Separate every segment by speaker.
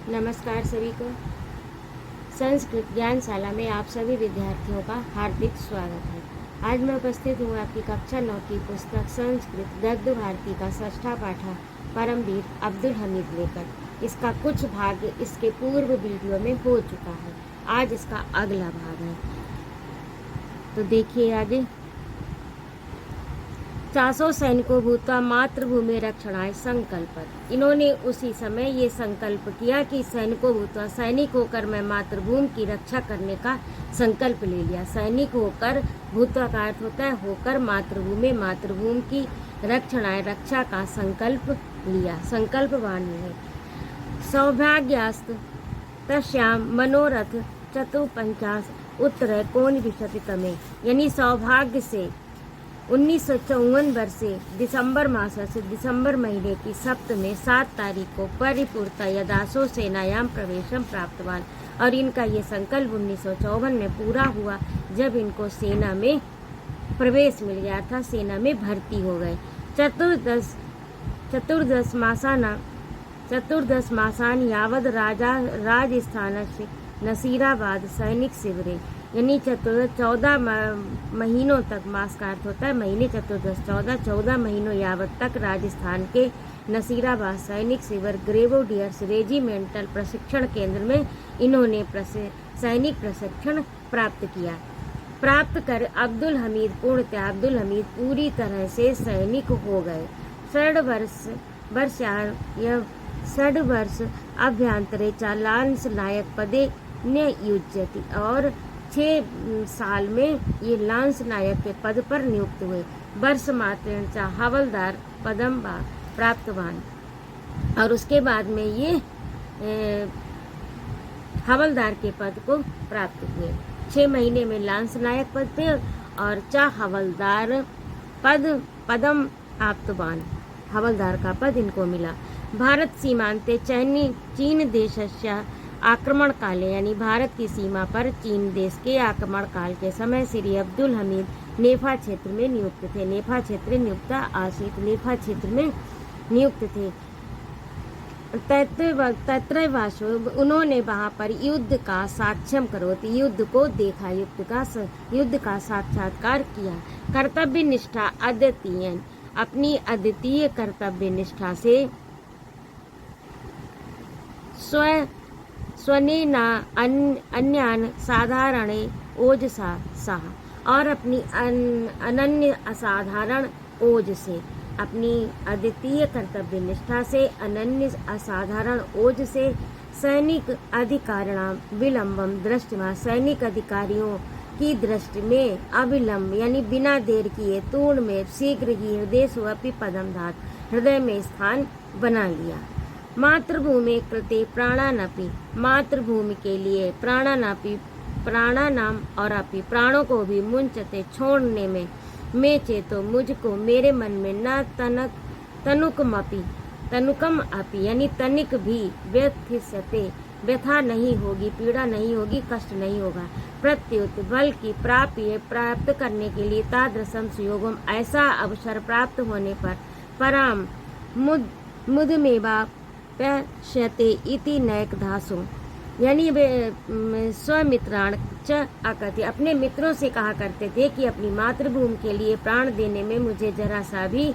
Speaker 1: नमस्कार सभी को। संस्कृत ज्ञानशाला में आप सभी विद्यार्थियों का हार्दिक स्वागत है। आज मैं उपस्थित हूँ आपकी कक्षा 9 की पुस्तक संस्कृत गद्य भारती का षष्ठा पाठा परमवीर अब्दुल हमीद लेकर। इसका कुछ भाग इसके पूर्व वीडियो में हो चुका है। आज इसका अगला भाग है, तो देखिए आगे। 400 सैनिकों भूत्वा मातृभूमि रक्षणाय संकल्प। इन्होंने उसी समय ये संकल्प किया कि सैनिकों भूत्वा, सैनिक होकर मैं मातृभूमि की रक्षा करने का संकल्प ले लिया। सैनिक होकर, भूत्वा का अर्थ होता है होकर, मातृभूमि की रक्षणाय, रक्षा का संकल्प लिया, संकल्प मान लिया। सौभाग्यास्त तस्याम मनोरथ 450 उत्तर कोन विशतितमे, यानी सौभाग्य से 1954 वर्ष से दिसंबर मास से दिसंबर महीने की सप्तमी 7 तारीख को परिपूर्ता यदासो सेनायाम प्रवेशम प्राप्तवान, और इनका ये संकल्प 1954 में पूरा हुआ जब इनको सेना में प्रवेश मिल गया था, सेना में भर्ती हो गए। चतुर्दश मासान यावद राजस्थान से नसीराबाद सैनिक शिविरे, यानी 14 महीनों तक, मास का अर्थ होता है महीने, 14 महीनों यावत तक राजस्थान के नसीराबाद सैनिक शिविर ग्रेवोडियर्स रेजिमेंटल प्रशिक्षण केंद्र में इन्होंने सैनिक प्रशिक्षण प्राप्त किया। प्राप्त कर अब्दुल हमीद पूरी तरह से सैनिक हो गए। 6 वर्ष अभ्यंतरे चालांस नायक पदे नियुज्यति, और 6 साल में ये लांस नायक के पद पर नियुक्त हुए। वर्ष मात्र हवलदार पदम प्राप्तवान, और उसके बाद में ये हवलदार के पद को प्राप्त हुए। 6 महीने में लांस नायक पद थे और हवलदार पदम प्राप्तवान, हवलदार का पद इनको मिला। भारत सीमांते चीन देशस्य आक्रमण काले, यानी भारत की सीमा पर चीन देश के आक्रमण काल के समय श्री अब्दुल हमीद नेफा क्षेत्र में नियुक्त थे। नेफा क्षेत्र में नियुक्त थे। तत्रैवासो, उन्होंने वहाँ पर युद्ध का साक्ष्यम करोति, युद्ध को देखा, युद्ध का साक्षात्कार किया। कर्तव्य निष्ठा अद्वितीय, अपनी अद्वितीय कर्तव्य निष्ठा से स्वनेना अन्यान साधारणे ओजसा सह, और अपनी अनन्य असाधारण ओज से, अपनी अद्वितीय कर्तव्य निष्ठा से, अनन्य असाधारण ओज से सैनिक अधिकारिणाम विलंबम दृष्टिमा, सैनिक अधिकारियों की दृष्टि में अविलंब, यानी बिना देर किए, तूर्ण में शीघ्र ही हृदय स्वपि पदम धात, हृदय में स्थान बना लिया। मातृभूमि कृते प्राणानपि, मातृभूमि के लिए प्राणानाम और अपि, प्राणों को भी मुंचते छोड़ने में, मैं चेतो मुझको, मेरे मन में न तनुकम अपि, यानी तनिक भी व्यथिष्यते, व्यथा नहीं होगी, पीड़ा नहीं होगी, कष्ट नहीं होगा। प्रत्युत, बल्कि प्राप्त करने के लिए तादृशम सुयोगम, ऐसा अवसर प्राप्त होने पर पराम मुदमेवा पश्यते इति नैक धासो, यानी वे स्वमित्राण च अकति, अपने मित्रों से कहा करते थे कि अपनी मातृभूमि के लिए प्राण देने में मुझे जरा सा भी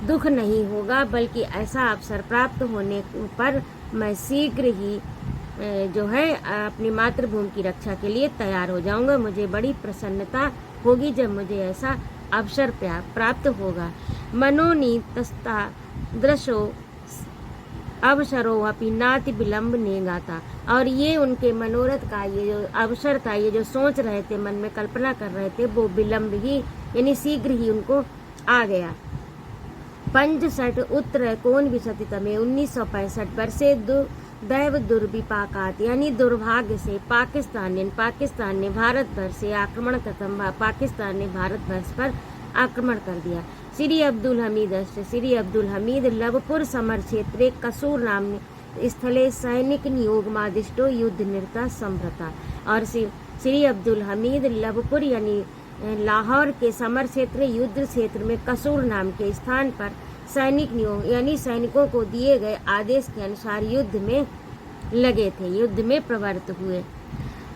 Speaker 1: दुख नहीं होगा, बल्कि ऐसा अवसर प्राप्त होने पर मैं शीघ्र ही जो है अपनी मातृभूमि की रक्षा के लिए तैयार हो जाऊंगा। मुझे बड़ी प्रसन्नता होगी जब मुझे ऐसा अवसर प्राप्त होगा। मनोनीतस्ता दृशो अवसरो अपि नाति विलंब नेगाता, और ये उनके मनोरथ का ये जो अवसर था, ये जो सोच रहे थे, मन में कल्पना कर रहे थे, वो विलंब ही, यानी शीघ्र ही उनको आ गया। 65 उत्तर कोन विशतितमे 1965 वर्षे दैव दुर्विपाकात, यानी दुर्भाग्य से पाकिस्तान ने भारतवर्ष से आक्रमण करता, पाकिस्तान ने भारतवर्ष पर आक्रमण कर दिया। श्री अब्दुल हमीद लवपुर समर क्षेत्रे कसूर नाम स्थले सैनिक नियोगमादिष्टो युद्ध निरता संभ्रता, और श्री अब्दुल हमीद लवपुर यानी लाहौर के समर क्षेत्र, युद्ध क्षेत्र में कसूर नाम के स्थान पर सैनिक नियोग, यानी सैनिकों को दिए गए आदेश के अनुसार युद्ध में लगे थे, युद्ध में प्रवृत्त हुए।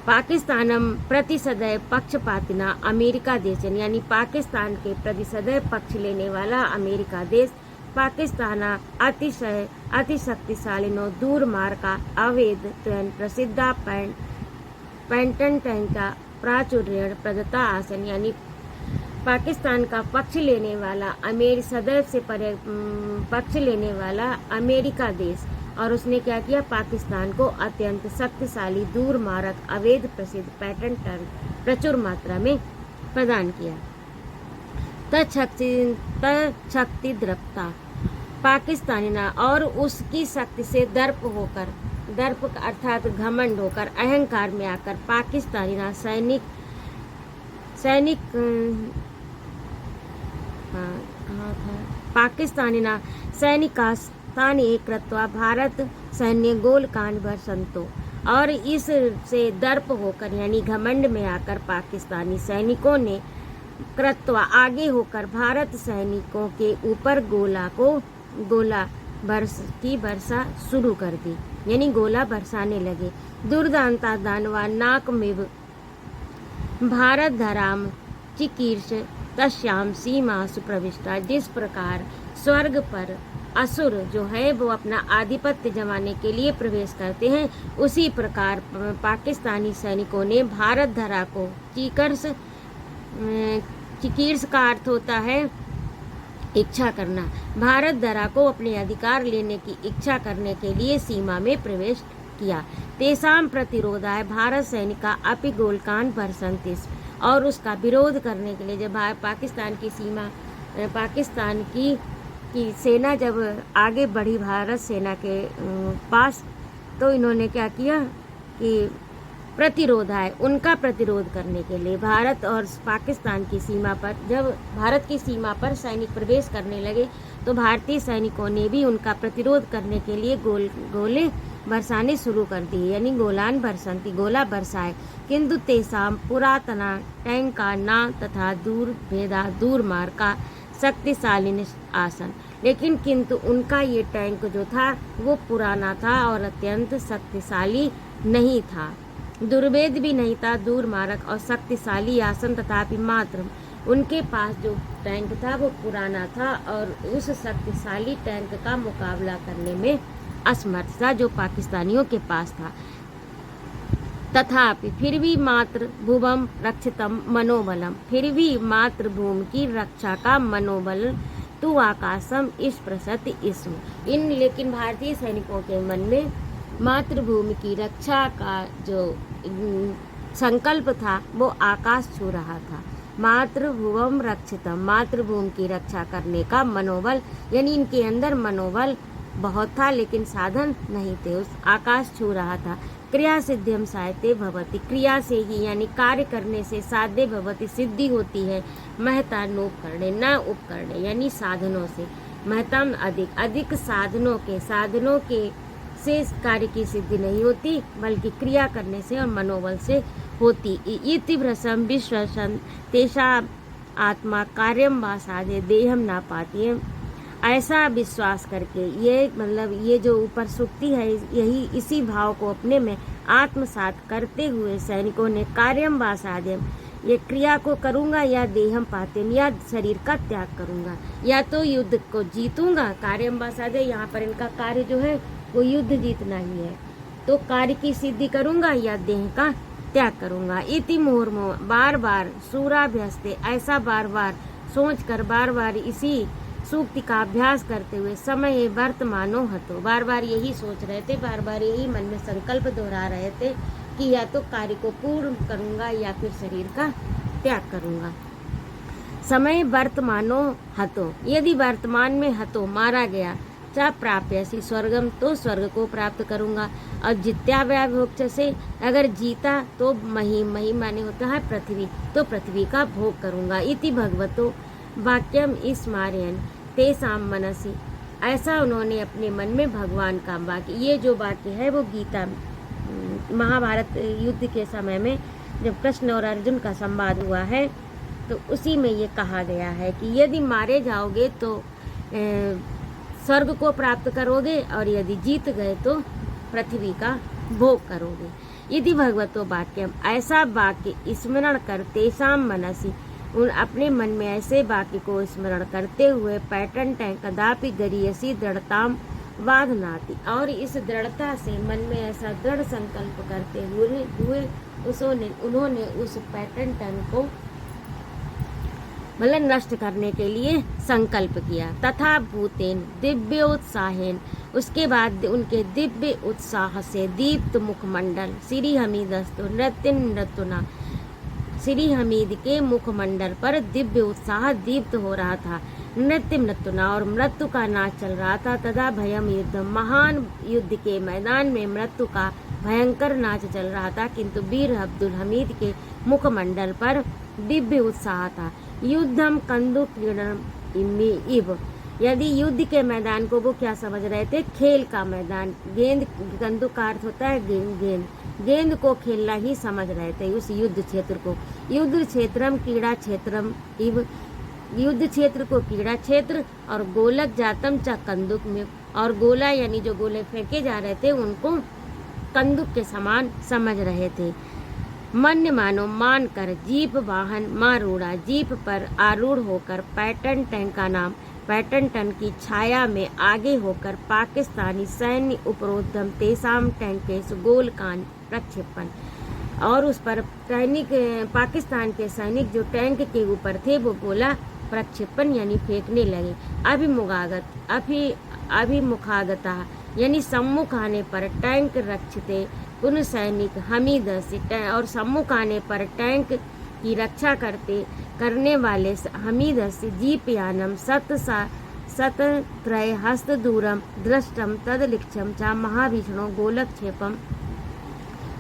Speaker 1: पाकिस्तानम प्रति सदैव पक्षपातिना अमेरिका देश, यानी पाकिस्तान के प्रति सदैव पक्ष लेने वाला अमेरिका देश, पाकिस्ताना अतिशय अतिशक्तिशालिनो दूरमार्गा अवैध त्वं प्रसिद्धा पेटेंटंका प्राचुर्य प्रदत्ता आसन, यानी पाकिस्तान का पक्ष लेने वाला सदैव से पक्ष लेने वाला अमेरिका देश, और उसने क्या किया, पाकिस्तान को अत्यंत शक्तिशाली दूरमार्ग अवैध प्रसिद्ध पेटेंट प्रचुर मात्रा में प्रदान किया। तत्शक्ति द्रप्ता पाकिस्तानिना, और उसकी शक्ति से दर्प अर्थात घमंड होकर, अहंकार में आकर पाकिस्तानिना पाकिस्तानिना सैनिकास्तानि कृत्वा भारत सैन्य गोलकांड भर संतो, और इस से दर्प होकर यानी घमंड में आकर पाकिस्तानी सैनिकों ने कृत्वा आगे होकर भारत सैनिकों के ऊपर गोला की वर्षा शुरू कर दी, यानी गोला बरसाने लगे। दुर्दांता दानवा नाकमिव भारत धराम चिकीर्ष तस्याम सीमा सुप्रविष्टा, जिस प्रकार स्वर्ग पर असुर जो है वो अपना आधिपत्य जमाने के लिए प्रवेश करते हैं, उसी प्रकार पाकिस्तानी सैनिकों ने भारत धरा को चिकीर्ष का अर्थ होता है इच्छा करना, भारत धरा को अपने अधिकार लेने की इच्छा करने के लिए सीमा में प्रवेश किया। तेसाम प्रतिरोधाय भारत सैनिका अपि गोलकांड भरसंतिस, और उसका विरोध करने के लिए जब पाकिस्तान की सेना जब आगे बढ़ी भारत सेना के पास, तो इन्होंने क्या किया कि प्रतिरोध है, उनका प्रतिरोध करने के लिए भारत और पाकिस्तान की सीमा पर, जब भारत की सीमा पर सैनिक प्रवेश करने लगे तो भारतीय सैनिकों ने भी उनका प्रतिरोध करने के लिए गोले बरसाने शुरू कर दिए, यानी गोलान बरसंती, गोला बरसाए। किंतु तेसाम पुरातना टैंकाना तथा दूर मार्का शक्तिशाली आसन, लेकिन किंतु उनका ये टैंक जो था वो पुराना था और अत्यंत शक्तिशाली नहीं था, दुर्भेद भी नहीं था, दूर मारक और शक्तिशाली आसन, तथापि मात्र उनके पास जो टैंक था वो पुराना था और उस शक्तिशाली टैंक का मुकाबला करने में असमर्थ था जो पाकिस्तानियों के पास था। तथापि फिर भी मात्र भुवम रक्षितम मनोबलम, फिर भी मातृभूमि की रक्षा का मनोबल तू आकाशम इस प्रसत इसमें लेकिन भारतीय सैनिकों के मन में मातृभूमि की रक्षा का जो संकल्प था वो आकाश छू रहा था। मातृभुवम रक्षितम, मातृभूमि की रक्षा करने का मनोबल, यानी इनके अंदर मनोबल बहुत था लेकिन साधन नहीं थे, उस आकाश छू रहा था। क्रिया सिद्धिम सायते भवति, क्रिया से ही यानी कार्य करने से साध्य भवति सिद्धि होती है। महता नोपकरणे, न उपकरणे यानी साधनों से, महतम अधिक साधनों के से कार्य की सिद्धि नहीं होती बल्कि क्रिया करने से और मनोबल से होती। इति भ्रसम विश्वसन तेषा आत्मा कार्यम वा साधे देहम ना पाती, ऐसा विश्वास करके ये मतलब ये जो ऊपर सुक्ति है यही इसी भाव को अपने में आत्मसात करते हुए सैनिकों ने कार्यम वा साध्यम, ये क्रिया को करूँगा या देहम पात्यम या शरीर का त्याग करूँगा, या तो युद्ध को जीतूंगा, कार्यम वा साध्य यहाँ पर इनका कार्य जो है वो युद्ध जीतना ही है, तो कार्य की सिद्धि करूँगा या देह का त्याग करूँगा। इति मुहुर्मु, बार बार सूराभ्यस्ते, ऐसा बार बार सोच कर बार बार इसी सूक्ति का अभ्यास करते हुए समय वर्तमानो हतो, बार बार यही सोच रहे थे, बार बार यही मन में संकल्प दोहरा रहे थे कि या तो कार्य को पूर्ण करूँगा या फिर शरीर का त्याग करूँगा। समय वर्तमानो हतो, यदि वर्तमान में हतो मारा गया, चा प्राप्यसी स्वर्गम, तो स्वर्ग को प्राप्त करूँगा, और जित्याभोक्ष से अगर जीता तो मही माने होता है पृथ्वी, तो पृथ्वी का भोग करूँगा। इति भगवतो वाक्यम स्मारयन् तेषां मनसि, ऐसा उन्होंने अपने मन में भगवान का वाक्य, ये जो वाक्य है वो गीता महाभारत युद्ध के समय में जब कृष्ण और अर्जुन का संवाद हुआ है तो उसी में ये कहा गया है कि यदि मारे जाओगे तो स्वर्ग को प्राप्त करोगे और यदि जीत गए तो पृथ्वी का भोग करोगे। यदि भगवतो वाक्यम, ऐसा वाक्य स्मरण करते शाम मनसी, उन अपने मन में ऐसे वाक्य को स्मरण करते हुए पैटर्न टैंक कदापि गरीयसी दृढ़ताम वाधनाती, और इस दृढ़ता से मन में ऐसा दृढ़ संकल्प करते हुए उन्होंने उस पैटर्न टैंक को मतलब नष्ट करने के लिए संकल्प किया। तथा भूतेन दिव्योत्साहेन, उसके बाद उनके दिव्य उत्साह से दीप्त मुखमंडल श्री हमीदस्तु नृत्य नृत्युना, श्री हमीद के मुखमंडल पर दिव्य उत्साह दीप्त हो रहा था, नृत्य मृत्युना, और मृत्यु का नाच चल रहा था। तदा भयम युद्ध, महान युद्ध के मैदान में मृत्यु का भयंकर नाच चल रहा था, किंतु वीर अब्दुल हमीद के मुखमंडल पर दिव्य उत्साह था। युद्धम कंदुक क्रीडनम इव, यदि युद्ध के मैदान को वो क्या समझ रहे थे, खेल का मैदान। गेंद, कंदुक का अर्थ होता है गेंद, गेंद को खेलना ही समझ रहे थे उस युद्ध क्षेत्र को। युद्ध क्षेत्रम क्रीड़ा क्षेत्रम इव, युद्ध क्षेत्र को क्रीड़ा क्षेत्र, और गोलक जातम च कंदुक में, और गोला यानी जो गोले फेंके जा रहे थे उनको कंदुक के समान समझ रहे थे। मन्य मानो, मान कर, जीप वाहन मारूढ़ा, जीप पर आरूढ़ होकर, पैटर्न टैंक का नाम पैटर्न टन की छाया में आगे होकर पाकिस्तानी सैन्य उपरोधम तेसाम टैंकेस गोल कान प्रक्षेपण, और उस पर सैनिक पाकिस्तान के सैनिक जो टैंक के ऊपर थे वो गोला प्रक्षेपण यानी फेंकने लगे। अभिमुखागता यानी सम्मुख आने पर टैंक रक्षते पुनः सैनिक हमीद से, और सम्मुख आने पर टैंक की रक्षा करने वाले हमीद से जीपयानम सतत्रय हस्त दूरम दृष्टम तदलिक्षम चा महाभीषणों गोलक्षेपम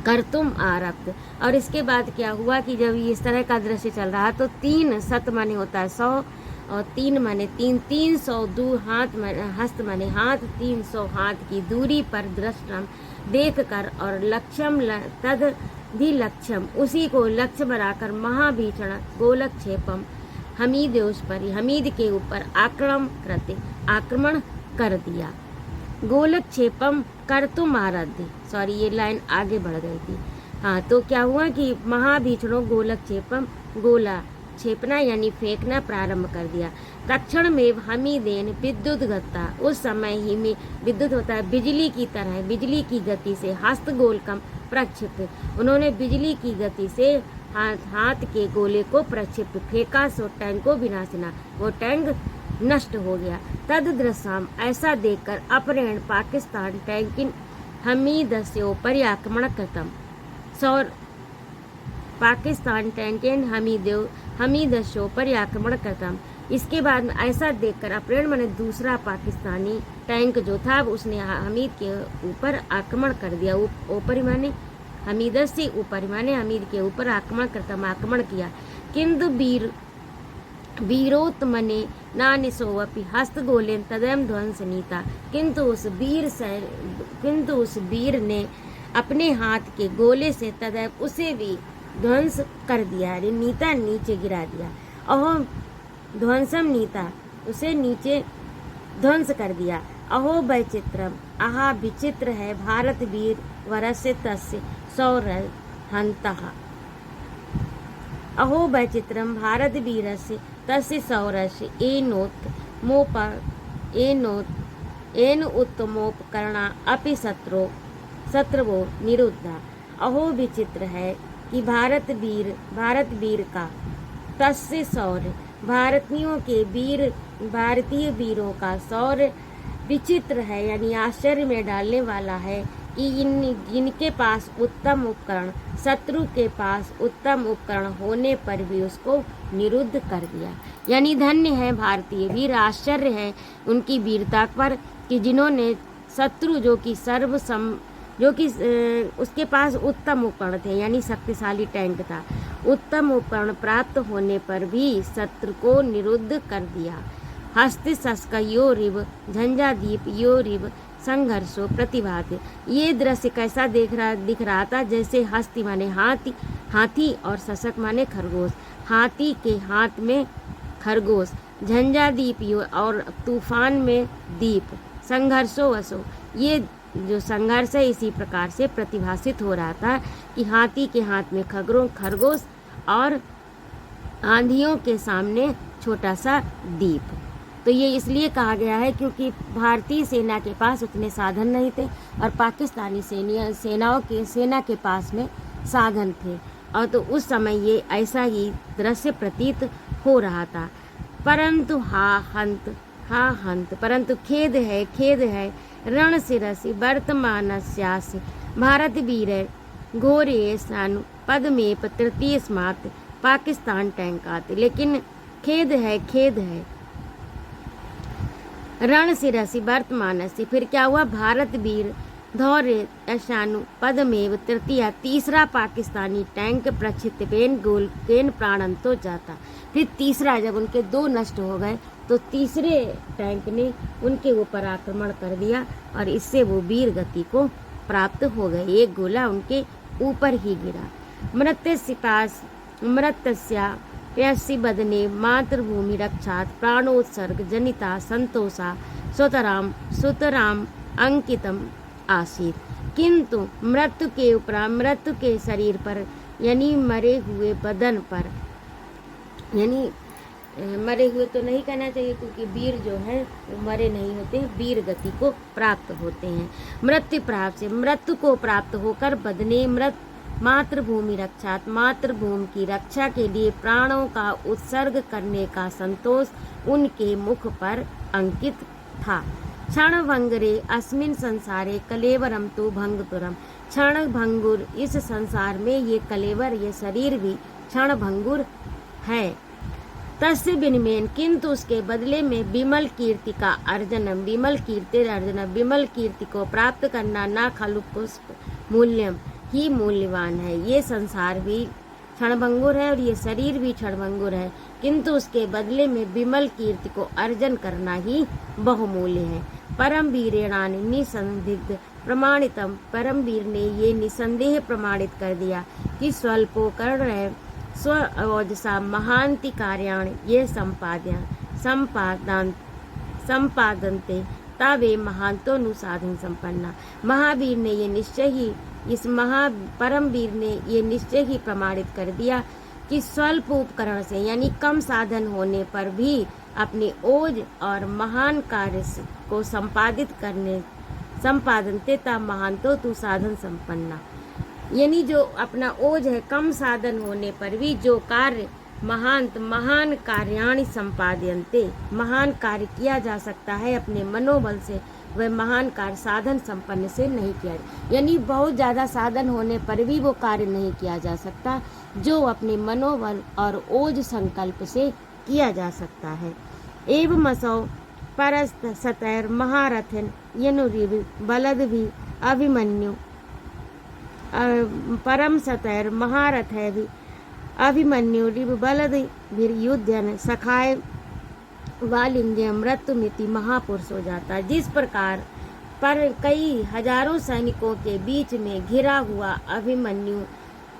Speaker 1: कर्तुम आरब्ध। और इसके बाद क्या हुआ कि जब इस तरह का दृश्य चल रहा तो 3 सत माने होता है 100 और 3 माने 300 दूर हाथ हस्त माने हाथ 300 हाथ की दूरी पर दृष्टम देख कर, और लक्ष्यम तद भी लक्ष्यम उसी को लक्ष्य बनाकर महाभीषण गोलक्षेपम हमीद उस पर हमीद के ऊपर आक्रमण कर दिया। गोलक्षेपम कर तुम आराध्य, सॉरी ये लाइन आगे बढ़ गई थी। हाँ, तो क्या हुआ कि महाभीषणों गोलक्षेपम, गोला छेपना यानी फेंकना प्रारंभ कर दिया। तक्षण में हमीदेन विद्युत गत्ता, उस समय ही में विद्युत होता है बिजली की तरह, बिजली की गति से हस्त गोलकम प्रक्षिप्त, उन्होंने बिजली की गति से हाथ के गोले को प्रक्षिप्त फेंका, सो टैंक को विनाशना, वो टैंक नष्ट हो गया। तद दृश्यम, ऐसा देखकर अपहरण पाकिस्तान टैंकिन हमीद से ऊपर आक्रमण करतम, सौर पाकिस्तान टैंकिन हमीद से ऊपर आक्रमण करतम। इसके बाद ऐसा देखकर अपहरण मैंने दूसरा पाकिस्तानी टैंक जो था उसने हमीद के ऊपर आक्रमण कर दिया। ऊपर माने हमीद से ऊपर माने हमीद के ऊपर आक्रमण किया। किंतु वीरोत्मने नानिसोवपि हस्त गोलेन तदयम ध्वंस नीता, किंतु उस वीर ने अपने हाथ के गोले से तदैव उसे भी ध्वंस कर दिया, नीता नीचे गिरा दिया। अहो ध्वंसम नीता, उसे नीचे ध्वंस कर दिया। अहो वैचित्रम, आहा विचित्र है, भारत वीर वरस्य तस्य सौर हंतः। अहो वैचित्रम भारत वीरस्य तस्य सौरस्य एन उत्तमोपकरणा अपि शत्रुवो निरुद्धा। अहो विचित्र है कि भारत वीर का तस्य शौर्य, भारतीय वीरों का शौर्य विचित्र है यानी आश्चर्य में डालने वाला है कि जिनके पास उत्तम उपकरण, शत्रु के पास उत्तम उपकरण होने पर भी उसको निरुद्ध कर दिया। यानी धन्य है भारतीय वीर, आश्चर्य है उनकी वीरता पर कि जिन्होंने शत्रु जो कि उसके पास उत्तम उपकरण थे यानी शक्तिशाली टैंक था, उत्तम उपकरण प्राप्त होने पर भी शत्रु को निरुद्ध कर दिया। हस्त शस्कयोरिव झंझादीप योरिव संघर्षो प्रतिभात। ये दृश्य कैसा दिख रहा था, जैसे हस्ती माने हाथी और शशक माने खरगोश, हाथी के हाथ में खरगोश, झंझादीप और तूफान में दीप, संघर्षो वसो, ये जो संघर्ष है इसी प्रकार से प्रतिभासित हो रहा था कि हाथी के हाथ में खरगोश और आंधियों के सामने छोटा सा दीप। तो ये इसलिए कहा गया है क्योंकि भारतीय सेना के पास उतने साधन नहीं थे और पाकिस्तानी सेना के पास में साधन थे, और तो उस समय ये ऐसा ही दृश्य प्रतीत हो रहा था। परंतु हा हंत परंतु खेद है रण शिरसि वर्तमानस्यास्य भारत वीर घोरे सानु पदमेप तृतीय स्मात पाकिस्तान टैंक आते। लेकिन खेद है रण शिरसि वर्तमानस्य, फिर क्या हुआ, भारत वीर धौर्य अशानु पदमेव तृतीय, तीसरा पाकिस्तानी टैंक प्रक्षिप्तेन गोलकेन प्राणंतो जाता। फिर तीसरा जब उनके 2 नष्ट हो गए तो तीसरे टैंक ने उनके ऊपर आक्रमण कर दिया और इससे वो वीर गति को प्राप्त हो गए। एक गोला उनके ऊपर ही गिरा। मृतस्या प्यसि बदने मातृभूमि रक्षात प्राणोत्सर्ग जनिता संतोषा सुतराम अंकितम आसीत। किंतु मृत्यु के शरीर पर यानी मरे हुए बदन पर, यानी मरे हुए तो नहीं कहना चाहिए क्योंकि वीर जो है वो मरे नहीं होते, वीर गति को प्राप्त होते हैं। मृत्यु को प्राप्त होकर बदने मातृभूमि रक्षात, मातृभूमि की रक्षा के लिए प्राणों का उत्सर्ग करने का संतोष उनके मुख पर अंकित था। क्षण भंगुरे अस्मिन संसारे कलेवरम तो भंगतुरम, क्षण भंगुर इस संसार में ये कलेवर ये शरीर भी क्षण भंगुर है। तस्य विनिमेन, किंतु उसके बदले में विमल कीर्ति का अर्जनम, विमल कीर्ति को प्राप्त करना ना खलु पुष्प मूल्यम ही मूल्यवान है। ये संसार भी क्षणभंगुर है और ये शरीर भी क्षणभंगुर है, किंतु उसके बदले में विमल कीर्ति को अर्जन करना ही बहुमूल्य है। परम वीरेणानि निसंदिग्ध प्रमाणितम, परम वीर ने ये निसंदेह प्रमाणित कर दिया कि स्वल्पोकर्ण स्व अवोजसा महांति कार्याणि ये संपादनते तावे महांतोनुसाधन संपन्ना। महावीर ने ये निश्चय ही परम वीर ने ये निश्चय ही प्रमाणित कर दिया कि स्वल्प उपकरण से यानी कम साधन होने पर भी अपने ओज और महान कार्य को संपादन तेता महांतो तु साधन संपन्ना, यानी जो अपना ओज है कम साधन होने पर भी जो कार्य महान कार्याणि संपाद्यन्ते, महान कार्य किया जा सकता है अपने मनोबल से, वह महान कार्य साधन संपन्न से नहीं किया। यानी बहुत ज़्यादा साधन होने पर भी वो कार्य नहीं किया जा सकता जो अपने मनोबल और ओज संकल्प से किया जा सकता है। एवं असौ परस्त सतैर महारथन यनुरिव बलद भी अभिमन्यु, परम सतैर महारथ है भी अभिमन्यु रिव बलद भी युद्धन सखाए वालिंगे मृत्युमिति महापुरुष हो जाता। जिस प्रकार पर कई हजारों सैनिकों के बीच में घिरा हुआ अभिमन्यु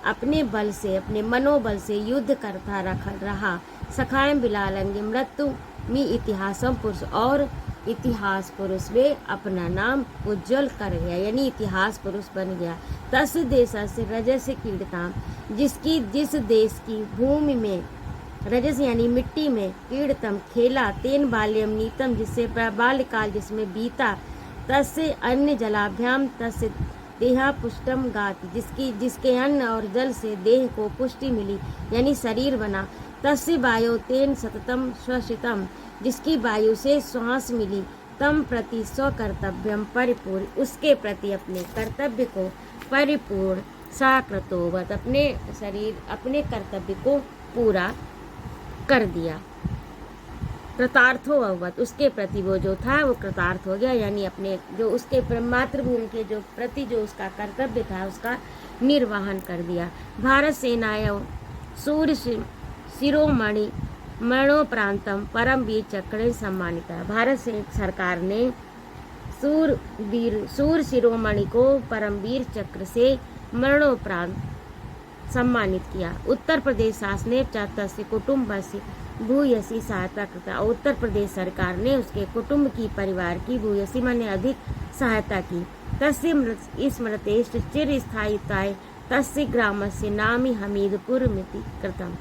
Speaker 1: अपने बल से अपने मनोबल से युद्ध करता रहा, सखाएं बिलालंगे मृत्यु में इतिहासम पुरुष, और इतिहास पुरुष में अपना नाम उज्जवल कर गया, यानी इतिहास पुरुष बन गया। तस् देश से रजस कीर्तम, जिस देश की भूमि में रजस यानी मिट्टी में कीर्तम खेला, तेन बाल्यम नीतम जिससे बाल्यकाल जिसमें बीता, तस्य अन्न जलाभ्याम तस्य देहा पुष्टम गाति, जिसके अन्न और जल से देह को पुष्टि मिली यानी शरीर बना। तस्य वायु तेन सततम श्वसितम, जिसकी वायु से श्वास मिली। तम प्रति स्वकर्तव्यम परिपूर्ण, उसके प्रति अपने कर्तव्य को परिपूर्ण साकृतोवत, अपने कर्तव्य को पूरा कर दिया। कृतार्थो अवत, उसके प्रति वो जो था वो कृतार्थ हो गया, यानी अपने जो उसके मातृभूमि के जो प्रति जो उसका कर्तव्य था उसका निर्वहन कर दिया। भारत सेनाया सूर्य शिरोमणि मरणोपरांतम परमवीर चक्र सम्मानित है। भारत सरकार ने सूर शिरोमणि को परमवीर चक्र से मरणोपरांत सम्मानित किया। उत्तर प्रदेश शासने तस्य कुटुंब से भूयसी सहायता करता। उत्तर प्रदेश सरकार ने उसके कुटुंब की परिवार की भूयसी माने अधिक सहायता की। तस्य स्मृतेश्च चिर स्थायिताय तस्य ग्रामस्य नाम हमीदपुर मिति कृतम।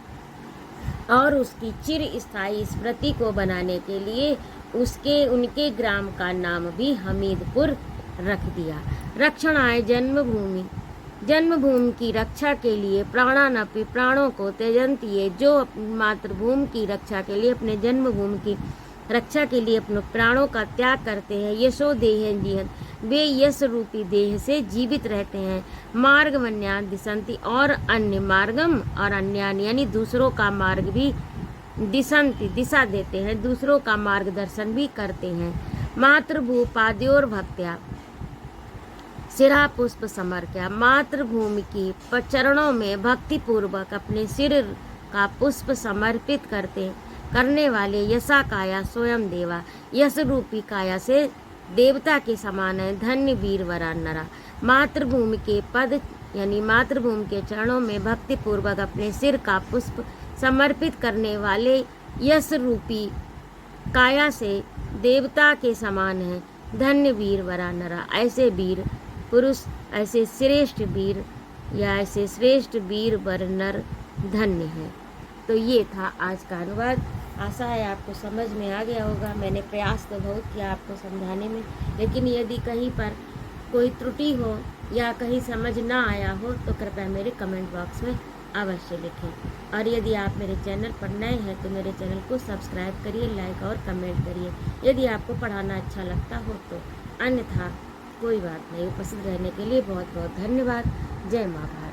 Speaker 1: और उसकी चिर स्थायी स्मृति को बनाने के लिए उनके ग्राम का नाम भी हमीदपुर रख दिया। रक्षणाय जन्मभूमि, जन्मभूमि की रक्षा के लिए प्राणानपि, प्राणों को त्यजन्ति ये, जो मातृभूमि की रक्षा के लिए, अपने जन्मभूमि की रक्षा के लिए अपने प्राणों का त्याग करते हैं। यशो देह जीवन, वे यश रूपी देह से जीवित रहते हैं। मार्ग वन्यान दिशंति, और अन्य मार्गम और अन्यान यानी दूसरों का मार्ग भी दिशंति दिशा देते हैं, दूसरों का मार्गदर्शन भी करते हैं। मातृभूपाद्योर भक्त्या सिरा पुष्प समर्प्या, मातृभूमि की चरणों में भक्ति पूर्वक अपने सिर का पुष्प समर्पित करने वाले यशा काया स्वयं देवा, यश रूपी काया से देवता के समान है। धन्य वीर वरा नरा, मातृभूमि के पद यानी मातृभूमि के चरणों में भक्ति पूर्वक अपने सिर का पुष्प समर्पित करने वाले यश रूपी काया से देवता के समान है। धन्य वीर वरा नरा, ऐसे वीर पुरुष, ऐसे श्रेष्ठ वीर या ऐसे श्रेष्ठ वीर वर नर धन्य है। तो ये था आज का अनुवाद। आशा है आपको समझ में आ गया होगा। मैंने प्रयास तो बहुत किया आपको समझाने में, लेकिन यदि कहीं पर कोई त्रुटि हो या कहीं समझ ना आया हो तो कृपया मेरे कमेंट बॉक्स में अवश्य लिखें। और यदि आप मेरे चैनल पर नए हैं तो मेरे चैनल को सब्सक्राइब करिए, लाइक और कमेंट करिए यदि आपको पढ़ाना अच्छा लगता हो तो। अन्यथा कोई बात नहीं। उपस्थित रहने के लिए बहुत बहुत धन्यवाद। जय माँ भारती।